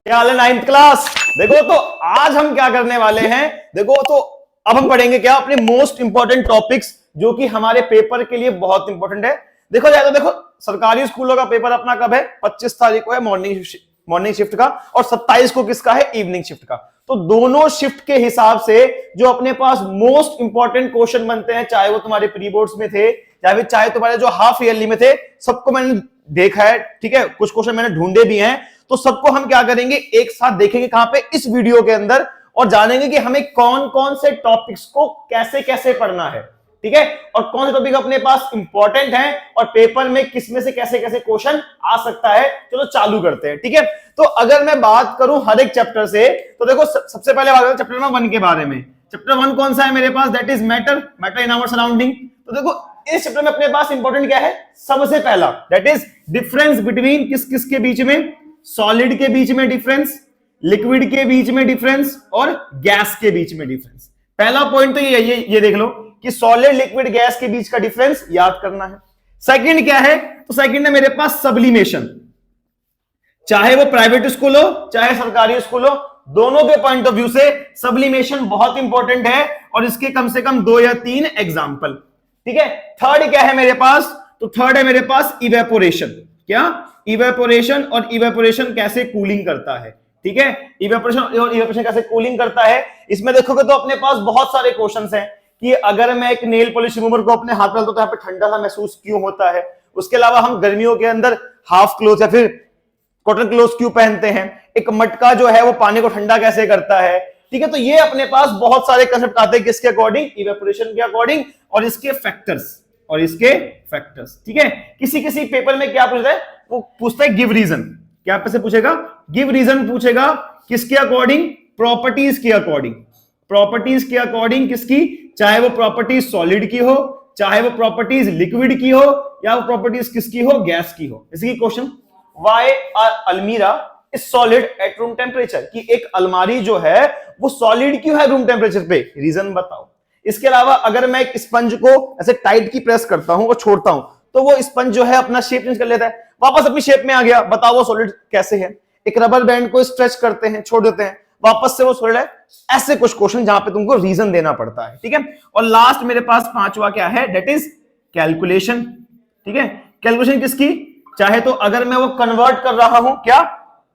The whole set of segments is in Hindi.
क्या हाल है नाइन्थ क्लास। देखो तो आज हम क्या करने वाले हैं, देखो तो अब हम पढ़ेंगे क्या अपने मोस्ट इंपॉर्टेंट टॉपिक्स जो कि हमारे पेपर के लिए बहुत इंपॉर्टेंट है। देखो जाए तो देखो सरकारी स्कूलों का पेपर अपना कब है, 25 तारीख को है मॉर्निंग शिफ्ट का, और 27 को किसका है, इवनिंग शिफ्ट का। तो दोनों शिफ्ट के हिसाब से जो अपने पास मोस्ट इंपॉर्टेंट क्वेश्चन बनते हैं, चाहे वो तुम्हारे प्री बोर्ड्स में थे या फिर चाहे तुम्हारे जो हाफ ईयरली में थे, सबको मैंने देखा है। ठीक है, कुछ क्वेश्चन मैंने ढूंढे भी हैं, तो सबको हम क्या करेंगे एक साथ देखेंगे कहां पे, इस वीडियो के अंदर, और जानेंगे कि हमें कौन कौन से टॉपिक्स को कैसे कैसे पढ़ना है। ठीक है, और कौन से टॉपिक अपने पास इंपॉर्टेंट हैं और पेपर में किस में से कैसे कैसे क्वेश्चन आ सकता है। चलो चालू करते हैं। ठीक है, तो अगर मैं बात करूं हर एक चैप्टर से, तो देखो सबसे पहले बात करें चैप्टर नंबर 1 के बारे में। चैप्टर 1 कौन सा है मेरे पास, that is matter in our surrounding. तो देखो इस चैप्टर में अपने पास इंपॉर्टेंट क्या है, सबसे पहला दैट इज डिफरेंस बिटवीन किस किस के बीच में, सॉलिड के बीच में डिफरेंस, लिक्विड के बीच में डिफरेंस और गैस के बीच में डिफरेंस। पहला पॉइंट तो ये देख लो कि सॉलिड लिक्विड गैस के बीच का डिफरेंस याद करना है। सेकंड क्या है, तो सेकंड है मेरे पास सब्लिमेशन। चाहे वो प्राइवेट स्कूल हो चाहे सरकारी स्कूल हो, दोनों के पॉइंट ऑफ व्यू से सब्लिमेशन बहुत इंपॉर्टेंट है, और इसके कम से कम 2 या 3 एग्जांपल। ठीक है, थर्ड क्या है मेरे पास, तो थर्ड है मेरे पास इवेपोरेशन। क्या, इवेपोरेशन, और इवेपोरेशन कैसे कूलिंग करता है। ठीक है, इवेपोरेशन और इवेपोरेशन कैसे कूलिंग करता है। इसमें देखोगे तो अपने पास बहुत सारे क्वेश्चंस हैं कि अगर मैं एक नेल पॉलिश रिमूवर को अपने हाथ में डालता हूं तो यहाँ पे ठंडा सा महसूस क्यों होता है। उसके अलावा हम गर्मियों के अंदर हाफ क्लोथ या फिर कॉटन क्लोथ क्यों पहनते हैं। एक मटका जो है वो पानी को ठंडा कैसे करता है। ठीक है, तो ये अपने पास बहुत सारे कंसेप्ट आते हैं किसके अकॉर्डिंग, इवेपोरेशन के अकॉर्डिंग, और इसके फैक्टर्स। ठीक है, किसी किसी पेपर में क्या पूछता है, वो पूछता है गिव रीजन। क्या पे से पूछेगा, गिव रीजन पूछेगा, किसके अकॉर्डिंग, प्रॉपर्टीज के अकॉर्डिंग। प्रॉपर्टीज के अकॉर्डिंग किसकी, चाहे वो प्रॉपर्टीज सॉलिड की हो, चाहे वो प्रॉपर्टीज लिक्विड की हो, या वो प्रॉपर्टीज किसकी हो, गैस की हो। जैसे कि क्वेश्चन, व्हाई अलमीरा is solid at room temperature, कि एक अलमारी जो है वो सॉलिड क्यों है रूम टेम्परेचर पे, रीजन बताओ। इसके अलावा अगर मैं एक स्पंज को ऐसे टाइट की प्रेस करता हूं और छोड़ता हूं, तो वो स्पंज जो है अपना शेप चेंज कर लेता है, वापस अपनी शेप में आ गया, बताओ वो सॉलिड कैसे है। एक रबर बैंड को स्ट्रेच करते हैं, छोड़ देते हैं, वापस से वो सॉलिड है। ऐसे कुछ क्वेश्चन जहां पे तुमको रीजन देना पड़ता है। ठीक है, और लास्ट मेरे पास पांचवा क्या है, दैट इज कैलकुलेशन। ठीक है, कैलकुलेशन किसकी, चाहे तो अगर मैं वो कन्वर्ट कर रहा हूं, क्या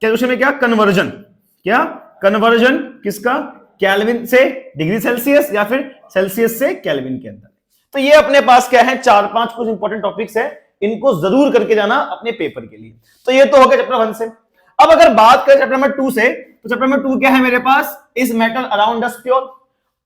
कैलकुलेशन में, क्या कन्वर्जन, क्या कन्वर्जन किसका, केल्विन से डिग्री सेल्सियस या फिर सेल्सियस से केल्विन के अंदर। तो ये अपने पास क्या है, 4-5 कुछ इंपॉर्टेंट टॉपिक्स है, इनको जरूर करके जाना अपने पेपर के लिए। तो ये तो हो गया चैप्टर 1 से। अब अगर बात करें चैप्टर नंबर 2 से, तो चैप्टर नंबर 2 क्या है मेरे पास, is metal around us pure.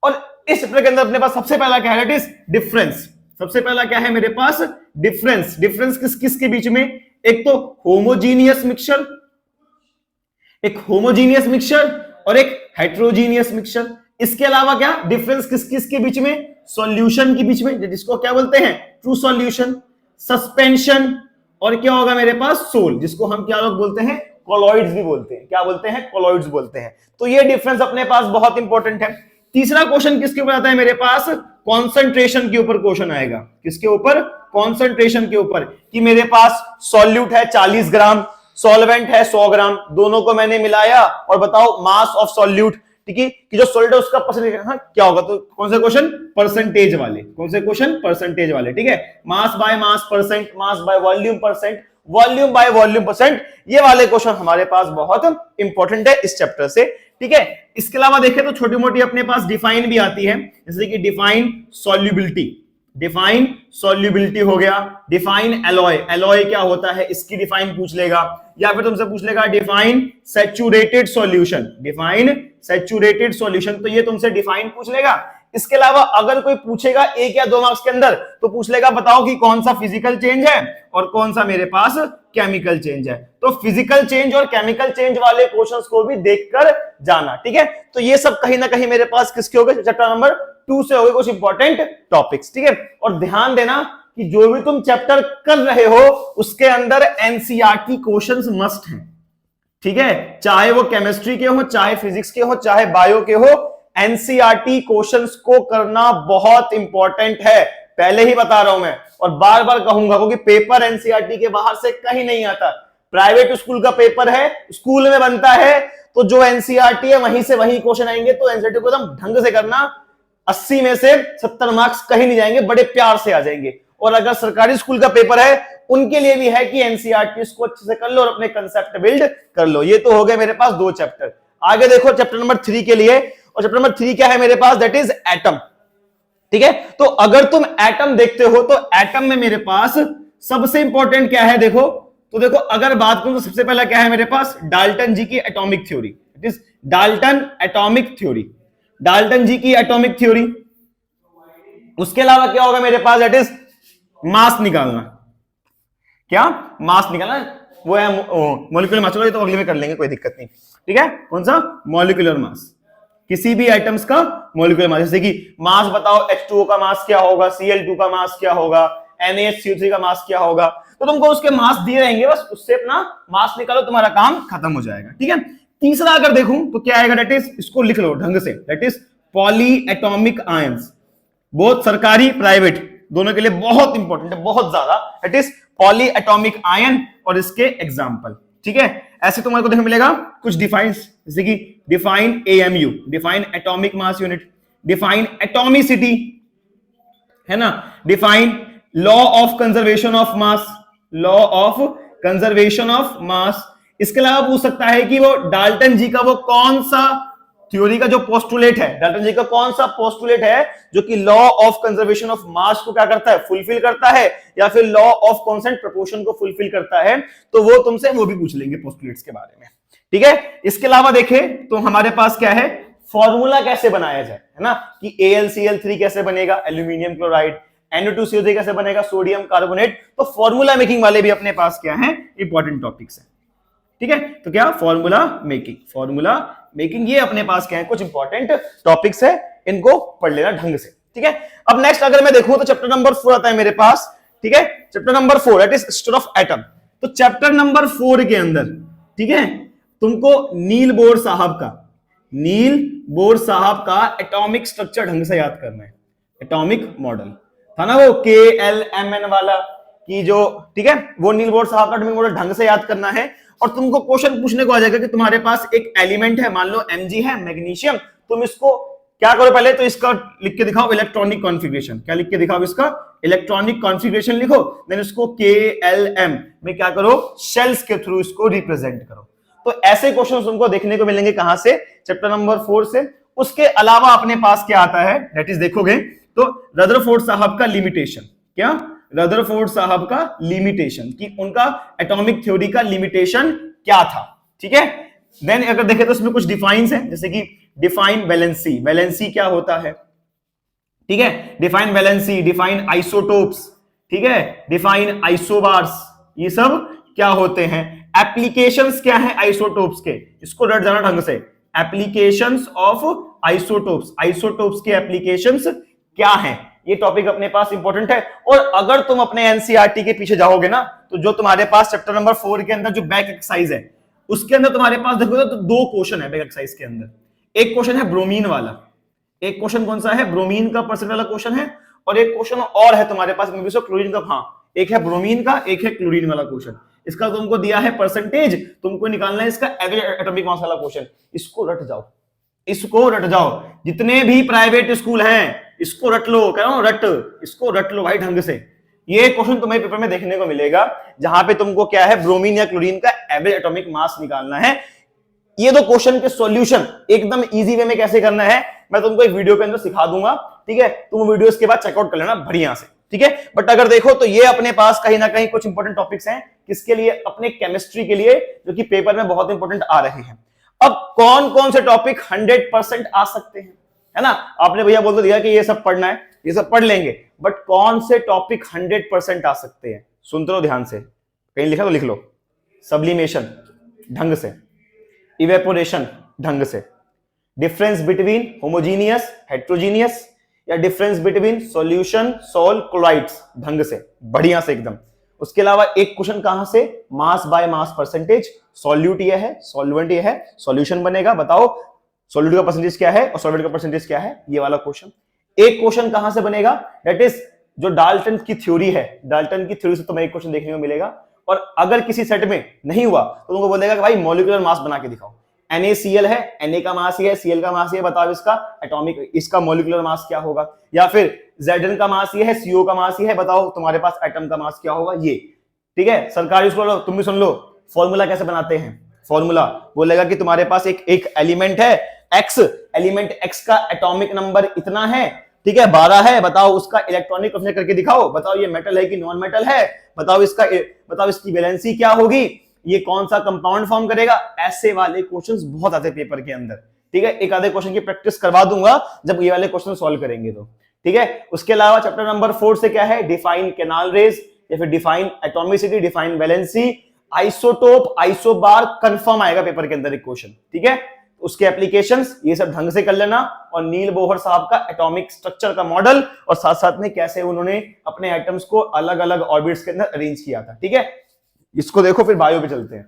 और इस चैप्टर के अंदर अपने पास सबसे पहला क्या है, दैट इज डिफरेंस। सबसे पहला क्या है मेरे पास, डिफरेंस। डिफरेंस किस किस के बीच में, एक तो होमोजीनियस मिक्सचर, एक होमोजीनियस मिक्सचर और एक हेट्रोजीनियस मिक्सचर। इसके अलावा क्या डिफरेंस किस किस के बीच में, सॉल्यूशन के बीच में, जिसको क्या बोलते हैं, ट्रू सॉल्यूशन, सस्पेंशन, और क्या होगा मेरे पास, सोल, जिसको हम क्या लोग बोलते हैं, कोलॉइड्स भी बोलते हैं। क्या बोलते हैं, कोलॉइड्स बोलते हैं। तो ये डिफरेंस अपने पास बहुत इंपॉर्टेंट है। तीसरा क्वेश्चन किसके ऊपर आता है मेरे पास, कॉन्सेंट्रेशन के ऊपर क्वेश्चन आएगा। किसके ऊपर, कॉन्सेंट्रेशन के ऊपर, कि मेरे पास सॉल्यूट है 40 ग्राम, सॉल्वेंट है 100 ग्राम, दोनों को मैंने मिलाया और बताओ मास ऑफ सॉल्यूट। ठीक है, कि जो सॉल्यूट है उसका परसेंटेज क्या होगा। तो कौन से क्वेश्चन, परसेंटेज वाले। कौन से क्वेश्चन, परसेंटेज वाले। ठीक है, mass by mass percent, mass by volume percent, volume by volume percent, ये वाले क्वेश्चन हमारे पास बहुत इंपॉर्टेंट है इस चैप्टर से। ठीक है, इसके अलावा देखें तो छोटी मोटी अपने पास डिफाइन भी आती है, जैसे कि डिफाइन सॉल्युबिलिटी, डिफाइन सॉल्युबिलिटी हो गया, डिफाइन एलॉय, एलॉय क्या होता है इसकी डिफाइन पूछ लेगा, या फिर तुमसे पूछ लेगा define saturated solution, define saturated solution, तो ये तुमसे डिफाइन पूछ लेगा। इसके अलावा अगर कोई पूछेगा 1 या 2 मार्क्स के अंदर, तो पूछ लेगा बताओ कि कौन सा फिजिकल चेंज है और कौन सा मेरे पास केमिकल चेंज है। तो फिजिकल चेंज और केमिकल चेंज वाले क्वेश्चंस को भी देखकर जाना। ठीक है, तो ये सब कहीं ना कहीं मेरे पास किसके हो गए, चैप्टर नंबर 2 से हो गए कुछ इंपॉर्टेंट टॉपिक्स। ठीक है, और ध्यान देना कि जो भी तुम चैप्टर कर रहे हो उसके अंदर एनसीईआरटी क्वेश्चंस मस्ट हैं। ठीक है, चाहे वो केमिस्ट्री के हो, चाहे फिजिक्स के हो, चाहे बायो के हो, एनसीईआरटी क्वेश्चंस को करना बहुत इंपॉर्टेंट है। पहले ही बता रहा हूं मैं, और बार बार कहूंगा, क्योंकि पेपर एनसीईआरटी के बाहर से कहीं नहीं आता। प्राइवेट स्कूल का पेपर है, स्कूल में बनता है, तो जो एनसीईआरटी है वहीं से वही क्वेश्चन आएंगे, तो एनसीईआरटी को एकदम ढंग से करना, 80 में से 70 मार्क्स कहीं नहीं जाएंगे, बड़े प्यार से आ जाएंगे। और अगर सरकारी स्कूल का पेपर है उनके लिए भी है कि एनसीईआरटी को अच्छे से कर लो और अपने कंसेप्ट बिल्ड कर लो। ये तो हो गए मेरे पास 2 चैप्टर। आगे देखो चैप्टर नंबर 3 के लिए, और चैप्टर नंबर 3 क्या है मेरे पास, दैट इज एटम। ठीक है, तो अगर तुम एटम देखते हो तो एटम में मेरे पास सबसे इंपॉर्टेंट क्या है, देखो तो देखो अगर बात करूं तो सबसे पहला क्या है मेरे पास, डाल्टन जी की atomic theory. It is Dalton atomic theory, Dalton ji की एटॉमिक थ्योरी। उसके अलावा क्या होगा मेरे पास, दैट इज मास निकालना। क्या मास निकालना, वो है मॉलिक्यूलर मास। चलो ये तो अगले में कर लेंगे, कोई दिक्कत नहीं। ठीक है, कौन सा, मॉलिक्यूलर मास, किसी भी आइटम्स का मॉलिक्यूलर मास। जैसे कि मास बताओ H2O का मास क्या होगा, Cl2 का मास क्या होगा, NaHCO3 का मास क्या होगा, तो तुमको उसके मास दिए रहेंगे, बस उससे अपना मास निकालो, तुम्हारा काम खत्म हो जाएगा। ठीक है, तीसरा अगर देखूं तो क्या आएगा, दैट इज, इसको लिख लो ढंग से, that is poly atomic ions. बहुत सरकारी प्राइवेट दोनों के लिए बहुत इंपॉर्टेंट है, बहुत ज्यादा। That is poly atomic ion और इसके एग्जाम्पल। ठीक है, ऐसे तुम्हारे को देखने मिलेगा कुछ डिफाइन, जैसे कि define AMU, define atomic mass unit, define atomicity, है ना, define law of conservation of mass, law of conservation of mass. इसके अलावा पूछ सकता है कि वो डाल्टन जी का वो कौन सा थ्योरी का जो पोस्टुलेट है, डाल्टन जी का कौन सा पोस्टुलेट है जो कि law of conservation of mass को क्या करता है, फुलफिल करता है, या फिर लॉ ऑफ कांस्टेंट प्रोपोर्शन को फुलफिल करता है, तो वो तुमसे वो भी पूछ लेंगे पोस्टुलेट्स के बारे में। ठीक है, इसके अलावा देखें तो हमारे पास क्या है, फॉर्मूला कैसे बनाया जाए, है ना, कि AlCl3 कैसे बनेगा, एल्यूमिनियम क्लोराइड, Na2CO3 कैसे बनेगा, सोडियम कार्बोनेट। तो फॉर्मूला मेकिंग वाले भी अपने पास क्या है, इंपॉर्टेंट टॉपिक्स है। ठीक है, तो क्या फॉर्मूला मेकिंग, फॉर्मूला मेकिंग, ये अपने पास क्या है, कुछ इंपॉर्टेंट टॉपिक्स है, इनको पढ़ लेना ढंग से। ठीक है, अब नेक्स्ट अगर मैं देखूं तो चैप्टर नंबर 4 आता है मेरे पास। ठीक है, chapter number 4 that is structure of atom. तो चैप्टर नंबर 4 के अंदर, ठीक है, तुमको नील बोर साहब का, नील बोर साहब का एटॉमिक स्ट्रक्चर ढंग से याद करना है। एटॉमिक मॉडल था ना वो KLMN वाला की जो, ठीक है, वो नील बोर साहब का एटॉमिक मॉडल ढंग से याद करना है। और तुमको क्वेश्चन पूछने को आ जाएगा कि तुम्हारे पास एक एलिमेंट है, मान लो Mg है, मैग्नीशियम, तुम इसको क्या करो, पहले तो इसका लिख के दिखाओ इलेक्ट्रॉनिक कॉन्फ़िगरेशन। क्या लिख के दिखाओ, इसका इलेक्ट्रॉनिक कॉन्फ़िगरेशन लिखो, देन इसको KLM में क्या करो, शेल्स के थ्रू इसको रिप्रेजेंट करो। तो ऐसे क्वेश्चन तुमको देखने को मिलेंगे कहां से, चैप्टर नंबर 4 से। उसके अलावा अपने पास क्या आता है, दैट इज देखोगे तो रदरफोर्ड साहब का लिमिटेशन। क्या, रदरफोर्ड साहब का लिमिटेशन, कि उनका एटॉमिक थ्योरी का लिमिटेशन क्या था। ठीक है, देन अगर देखें तो इसमें कुछ डिफाइंस हैं, जैसे कि डिफाइन वैलेंसी, वैलेंसी क्या होता है, ठीक है, डिफाइन वैलेंसी, डिफाइन आइसोटोप्स, ठीक है, डिफाइन आइसोबार्स, ये सब क्या होते हैं, एप्लीकेशंस क्या है आइसोटोप्स के, इसको रट जाना ढंग से, एप्लीकेशंस ऑफ आइसोटोप्स, आइसोटोप्स के एप्लीकेशंस क्या हैं, ये टॉपिक अपने पास इंपॉर्टेंट है। और अगर तुम अपने एनसीईआरटी के पीछे जाओगे ना, तो जो तुम्हारे पास चैप्टर नंबर 4 के अंदर जो बैक एक्सरसाइज है, उसके अंदर तुम्हारे पास देखोगे तो 2 क्वेश्चन है बैक एक्सरसाइज के अंदर। एक क्वेश्चन है ब्रोमीन वाला, एक क्वेश्चन कौन सा है, ब्रोमीन का परसेंट वाला क्वेश्चन है, और एक क्वेश्चन और है तुम्हारे पास क्लोरीन का, हाँ, एक है ब्रोमीन का, एक है क्लोरीन वाला क्वेश्चन। इसका तुमको दिया है परसेंटेज, तुमको निकालना है इसका एवरेज एटॉमिक मास वाला क्वेश्चन। इसको रट जाओ, इसको रट जाओ, जितने भी प्राइवेट स्कूल हैं इसको रट लो, कह रहा हूं रट, इसको रट लो भाई ढंग से। ये क्वेश्चन तुम्हें पेपर में देखने को मिलेगा, जहां पे तुमको क्या है, ब्रोमीन या क्लोरीन का एवरेज एटॉमिक मास निकालना है। ये 2 क्वेश्चन के सॉल्यूशन एकदम इजी वे में कैसे करना है, मैं तुमको एक वीडियो के अंदर सिखा दूंगा। ठीक है, तुम वीडियो इसके बाद चेकआउट कर लेना बढ़िया से। ठीक है, बट अगर देखो तो ये अपने पास कहीं ना कहीं कुछ इंपॉर्टेंट टॉपिक्स हैं, किसके लिए, अपने केमिस्ट्री के लिए, जो कि पेपर में बहुत इंपॉर्टेंट आ रहे हैं। अब कौन कौन से टॉपिक 100% आ सकते हैं, है ना, आपने भैया बोल तो दिया कि ये सब पढ़ना है, ये सब पढ़ लेंगे, बट कौन से टॉपिक 100% आ सकते हैं, सुनते रहो ध्यान से, कहीं लिखा तो लिख लो। सब्लिमेशन ढंग से, इवेपोरेशन ढंग से, डिफरेंस बिटवीन होमोजीनियस हेट्रोजीनियस, या difference between solution salt chlorides ढंग से, बढ़िया से एकदम। उसके अलावा एक क्वेश्चन कहां से, mass by mass percentage, solute ये है, सॉल्वेंट ये है, सॉल्यूशन बनेगा, बताओ सॉल्यूट का परसेंटेज क्या है और सॉल्वेंट का परसेंटेज क्या है, ये वाला क्वेश्चन। एक क्वेश्चन कहां से बनेगा, दैट इज जो डाल्टन की थ्योरी है, डाल्टन की थ्योरी से तुम्हें एक क्वेश्चन देखने को मिलेगा। और अगर किसी सेट में नहीं हुआ तो तुमको बोलेगा कि भाई मॉलिक्यूलर मास बना के दिखाओ। NaCl है, Na का मास ये है, Cl का मास ये है, बताओ इसका एटॉमिक, इसका मॉलिक्यूलर मास क्या होगा। या फिर Zn का मास ये है, CO का मास ये है, बताओ तुम्हारे पास एटम का मास क्या होगा ये। ठीक है, सरकारी स्कूल तुम भी सुन लो, फॉर्मूला कैसे बनाते हैं। फॉर्मूला बोलेगा कि तुम्हारे पास एक एलिमेंट है X, एलिमेंट X का एटॉमिक नंबर इतना है, ठीक है 12 है, बताओ उसका इलेक्ट्रॉनिक कोफिशिएंट करके दिखाओ, बताओ ये मेटल है कि नॉन मेटल है, बताओ इसकी वैलेंसी क्या होगी, ये कौन सा कंपाउंड फॉर्म करेगा। ऐसे वाले क्वेश्चंस बहुत आते हैं पेपर के अंदर। ठीक है, एक आधे क्वेश्चन की प्रैक्टिस करवा दूंगा जब ये वाले क्वेश्चन सॉल्व करेंगे तो। ठीक है, उसके अलावा चैप्टर नंबर 4 से क्या है, डिफाइन कैनाल रेज या फिर define atomicity, define valency, isotope, isobar, confirm आएगा पेपर के अंदर एक क्वेश्चन। ठीक है, उसके एप्लीकेशंस ये सब ढंग से कर लेना, और नील बोहर साहब का एटॉमिक स्ट्रक्चर का मॉडल, और साथ साथ में कैसे उन्होंने अपने एटम्स को अलग अलग ऑर्बिट्स के अंदर अरेंज किया था। ठीक है, इसको देखो, फिर बायो पे चलते हैं।